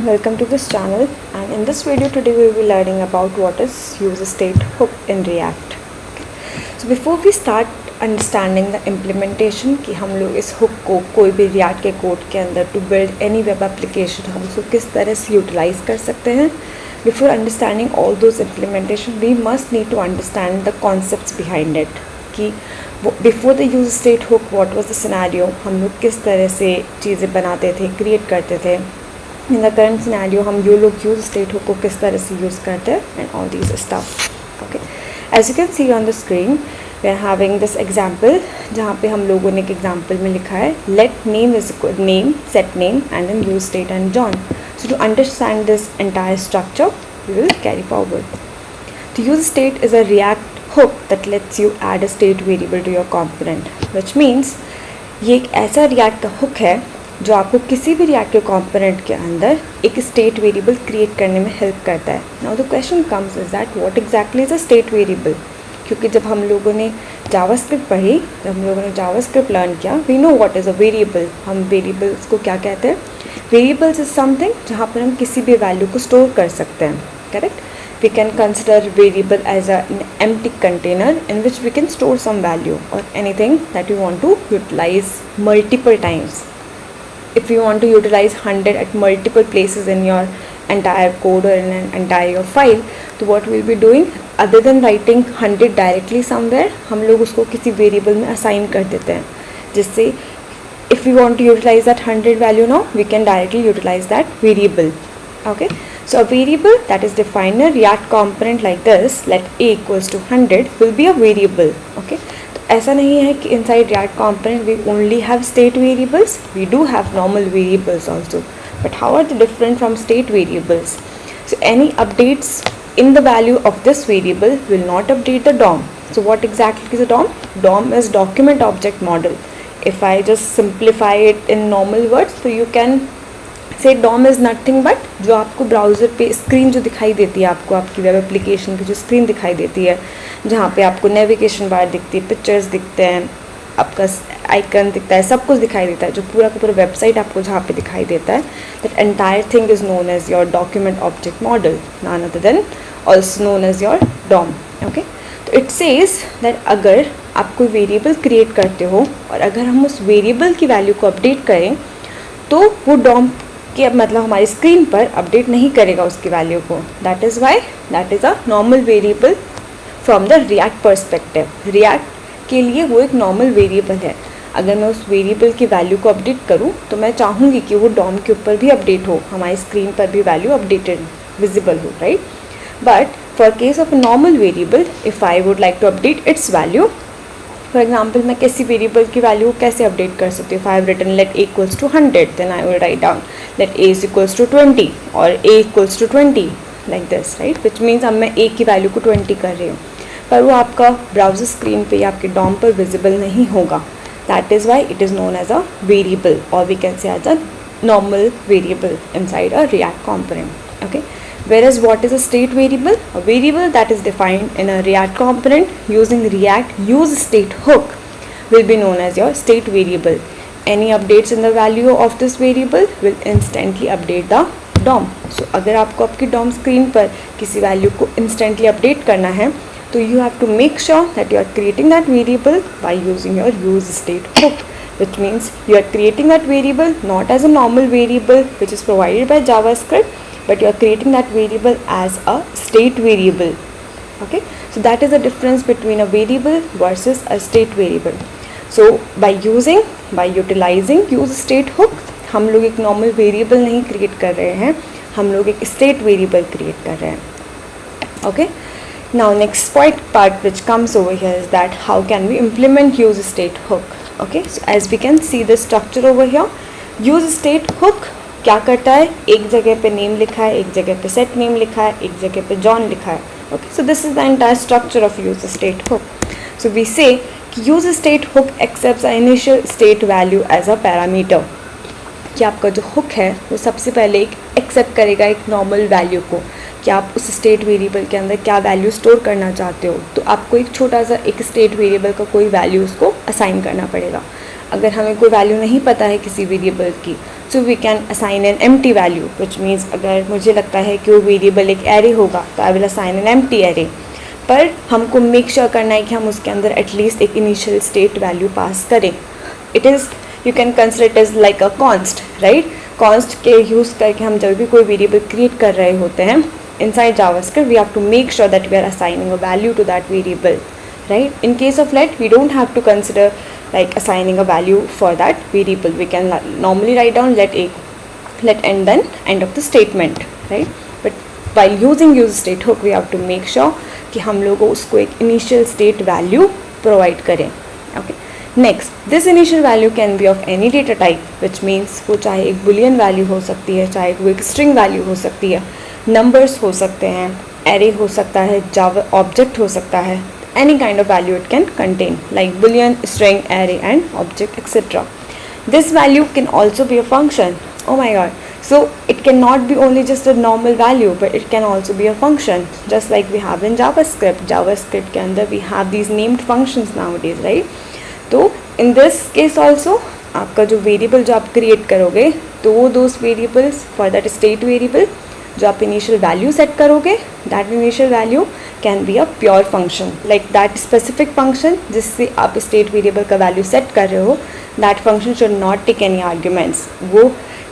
welcome to this channel, and in this video today we will be learning about what is user state hook in React. So before we start understanding the implementation कि हम लोग इस hook को कोई भी React के code के अंदर to build any web application हम उसको किस तरह से यूटिलाइज कर सकते हैं, before understanding all those implementation we must need to understand the concepts behind it कि before the use state hook what was the scenario, हम लोग किस तरह से चीज़ें बनाते थे, क्रिएट करते थे. इन द करंट सिनेरियो हम लोग यूज स्टेट हुक को किस तरह से यूज़ करते हैं and all these stuff. Okay, as you can see on the screen we are having this example जहाँ पे हम लोगों ने एक एग्जाम्पल में लिखा है let name is name set name and then use state and John. So to understand this entire structure we will carry forward. The use state is a React hook that lets you add a state variable to your component, which means ये एक ऐसा React का hook है जो आपको किसी भी React के component के अंदर एक state variable create करने में help करता है. Now the question comes is that what exactly is a state variable? क्योंकि जब हम लोगों ने JavaScript पढ़ी, जब हम लोगों ने JavaScript learn किया, we know what is a variable. हम variables को क्या कहते हैं? Variables is something जहाँ पर हम किसी भी value को store कर सकते हैं, correct? We can consider variable as an empty container in which we can store some value or anything that we want to utilize multiple times. If you want to utilize 100 at multiple places in your entire code or in an entire file, so what we'll be doing other than writing 100 directly somewhere, हम लोग उसको किसी variable में assign कर देते हैं, जिससे if we want to utilize that 100 value now, we can directly utilize that variable. Okay, so a variable that is defined in a React component like this, let a equals to 100 will be a variable. Okay, तो ऐसा नहीं है कि inside React component we only have state variables, we do have normal variables also, but how are they different from state variables? So any updates in the value of this variable will not update the DOM. So what exactly is a DOM? DOM is document object model. If I just simplify it in normal words, so you can से DOM is nothing but जो आपको browser पे screen जो दिखाई देती है, आपको आपकी वेब एप्लीकेशन की जो स्क्रीन दिखाई देती है, जहाँ पे आपको नेविगेशन बार दिखती है, पिक्चर्स दिखते हैं, आपका आइकन दिखता है, सब कुछ दिखाई देता है, जो पूरा का पूरा वेबसाइट आपको जहाँ पे दिखाई देता है, that entire thing is known as your document object model, known other than also known as your DOM. Okay, तो इट सेज दैट अगर आप कोई वेरिएबल क्रिएट करते हो और अगर हम उस वेरिएबल की वैल्यू को अपडेट करें तो वो DOM कि मतलब हमारी स्क्रीन पर अपडेट नहीं करेगा उसकी वैल्यू को. That is Y that is a normal variable from the react perspective. React के लिए वो एक नॉर्मल वेरिएबल है. अगर मैं उस वेरिएबल की वैल्यू को अपडेट करूँ तो मैं चाहूँगी कि वो DOM के ऊपर भी अपडेट हो, हमारी स्क्रीन पर भी वैल्यू अपडेटेड विजिबल हो, right. But for case of a normal variable if I would like to update its value, for example मैं किसी वेरिएबल की वैल्यू को कैसे अपडेट कर सकती हूँ. If I have written let a equals to 100 then I will write down let a is equals to 20 और a equals to 20 like this, right, which means अब मैं a की वैल्यू को 20 कर रही हूँ, पर वो आपका ब्राउज़र स्क्रीन पे या आपके DOM पर विजिबल नहीं होगा. That is why it is known as a variable और we can say as a normal variable inside a React component. Okay, whereas what is a state variable? A variable that is defined in a React component using React use state hook will be known as your state variable. Any updates in the value of this variable will instantly update the DOM. So अगर आपको आपकी DOM screen पर किसी value को instantly update करना है तो you have to make sure that you are creating that variable by using your use state hook, which means you are creating that variable not as a normal variable which is provided by JavaScript, but you are creating that variable as a state variable. Okay, so that is the difference between a variable versus a state variable. So by utilizing use state hook हम लोग एक normal variable नहीं create कर रहे हैं, हम लोग एक state variable create कर रहे हैं. Okay, now next part which comes over here is that how can we implement use state hook. Okay, so as we can see the structure over here, use state hook क्या करता है, एक जगह पे name लिखा है, एक जगह पे सेट नेम लिखा है, एक जगह पे जॉन लिखा है. Okay, so this is the entire structure of use state hook. So we say कि use state hook accepts a initial state value as a parameter. कि आपका जो हुक है वो सबसे पहले एक एक्सेप्ट करेगा एक नॉर्मल वैल्यू को कि आप उस स्टेट वेरिएबल के अंदर क्या वैल्यू स्टोर करना चाहते हो. तो आपको एक छोटा सा एक स्टेट वेरिएबल का कोई वैल्यू उसको असाइन करना पड़ेगा. अगर हमें कोई वैल्यू नहीं पता है किसी वेरिएबल की so we can assign an empty value, which means अगर मुझे लगता है कि वो वेरिएबल एक एरे होगा तो I will assign an empty array, पर हमको मेक श्योर करना है कि हम उसके अंदर एटलीस्ट एक इनिशियल स्टेट वैल्यू पास करें. It is, you can consider it is like a const, right. Const के यूज़ करके हम जब भी कोई वेरिएबल क्रिएट कर रहे होते हैं inside JavaScript, we have to make sure that we are assigning a value to that variable, right? In case of let, we don't have to consider like assigning a value for that variable. We can normally write down let end, then end of the statement, right? But while using use state hook, we have to make sure कि हम लोग उसको एक initial state value provide करें. Okay. Next, this initial value can be of any data type, which means वो चाहे एक boolean value हो सकती है, चाहे वो एक string value हो सकती है, नंबर्स हो सकते हैं, एरे हो सकता है, जावा ऑब्जेक्ट हो सकता है, any kind of value it can contain like boolean, string, array and object etcetera. This value can also be a function. Oh my god. So it can not be only just a normal value, but it can also be a function, just like we have in JavaScript. JavaScript के अंदर we have these named functions nowadays, right. तो in this case also आपका जो variable जो आप create करोगे, तो वो those variables for that state variable जो आप इनिशियल वैल्यू सेट करोगे, that initial value can be a pure function, like that specific function जिससे आप स्टेट वेरिएबल का वैल्यू सेट कर रहे हो, that function should not take any arguments. वो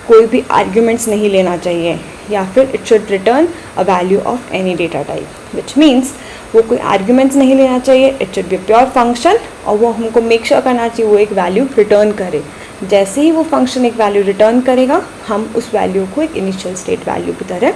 कोई भी आर्ग्यूमेंट्स नहीं लेना चाहिए, या फिर it should return a value of any data type, which means वो कोई आर्ग्यूमेंट्स नहीं लेना चाहिए. It should be pure function, और वो हमको मेक श्योर करना चाहिए वो एक वैल्यू रिटर्न करे. जैसे ही वो फंक्शन एक वैल्यू रिटर्न करेगा, हम उस वैल्यू को एक इनिशियल स्टेट वैल्यू की तरह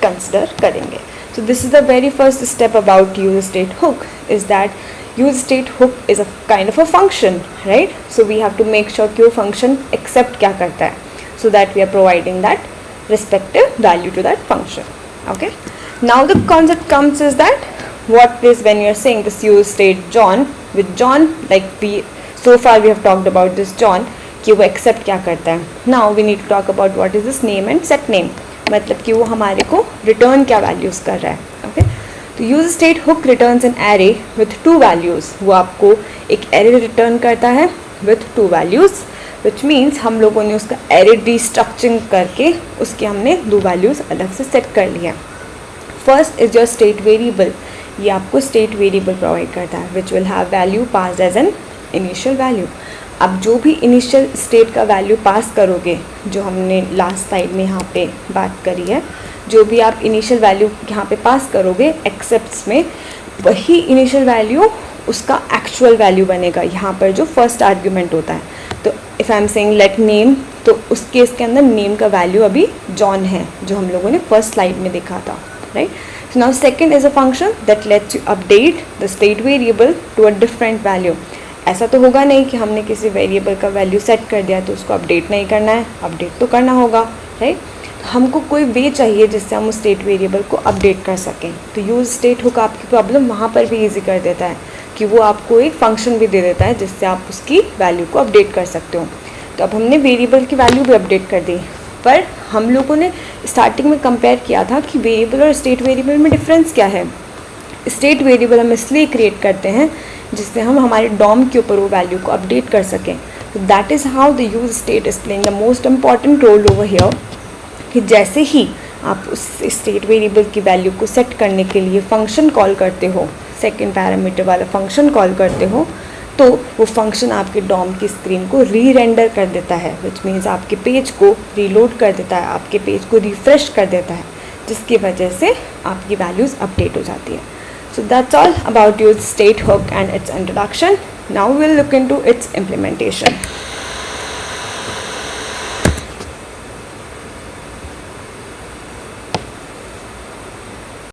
कंसिडर करेंगे. So this is the very first step about use state hook, is that use state hook is a kind of a function, right. So we have to make sure कि वो function accept क्या करता है, so that we are providing that respective value to that function. Okay, now the concept comes is that what is when you are saying this use state John, with John, like we so far we have talked about this John कि वो accept क्या करता है. Now we need to talk about what is this name and set name, मतलब कि वो हमारे को return क्या values कर रहा है. Okay, तो use state hook returns an array with two values. वो आपको एक array return करता है with two values, which means हम लोगों ने उसका एरे डिस्ट्रक्चरिंग करके उसके हमने दो वैल्यूज़ अलग से सेट कर लिए हैं. First is your state variable. ये आपको स्टेट वेरिएबल प्रोवाइड करता है which will have value pass as an initial value. अब जो भी इनिशियल स्टेट का वैल्यू पास करोगे, जो हमने लास्ट स्लाइड में यहाँ पे बात करी है, जो भी आप इनिशियल वैल्यू यहाँ पे पास करोगे एक्सेप्ट्स में, वही इनिशियल वैल्यू उसका एक्चुअल वैल्यू बनेगा यहाँ पर जो फर्स्ट आर्ग्यूमेंट होता है. तो if I am saying let name, तो उस केस के अंदर नेम का वैल्यू अभी जॉन है, जो हम लोगों ने फर्स्ट स्लाइड में देखा था, right. So now second is a function that lets you update the state variable to a different value. ऐसा तो होगा नहीं कि हमने किसी वेरिएबल का वैल्यू सेट कर दिया तो उसको अपडेट नहीं करना है, अपडेट तो करना होगा, राइट. हमको कोई वे चाहिए जिससे हम उस स्टेट वेरिएबल को अपडेट कर सकें. तो यूज स्टेट हुक आपकी प्रॉब्लम वहाँ पर भी ईजी कर देता है कि वो आपको एक फंक्शन भी दे देता है जिससे आप उसकी वैल्यू को अपडेट कर सकते हो. तो अब हमने वेरिएबल की वैल्यू भी अपडेट कर दी, पर हम लोगों ने स्टार्टिंग में कंपेयर किया था कि वेरिएबल और स्टेट वेरिएबल में डिफरेंस क्या है. स्टेट वेरिएबल हम इसलिए क्रिएट करते हैं जिससे हम हमारे डॉम के ऊपर वो वैल्यू को अपडेट कर सकें. तो that is how the use state is playing the most important roll over here, कि जैसे ही आप उस स्टेट वेरिएबल की वैल्यू को सेट करने के लिए फंक्शन कॉल करते हो, सेकेंड पैरामीटर वाला फंक्शन कॉल करते हो, तो वो फंक्शन आपके डॉम की स्क्रीन को री रेंडर कर देता है, विच मीन्स आपके पेज को रीलोड कर देता है, आपके पेज को रिफ्रेश कर देता है, जिसकी वजह से आपकी वैल्यूज़ अपडेट हो जाती है. So that's all about use state hook and its introduction. Now we will look into its implementation.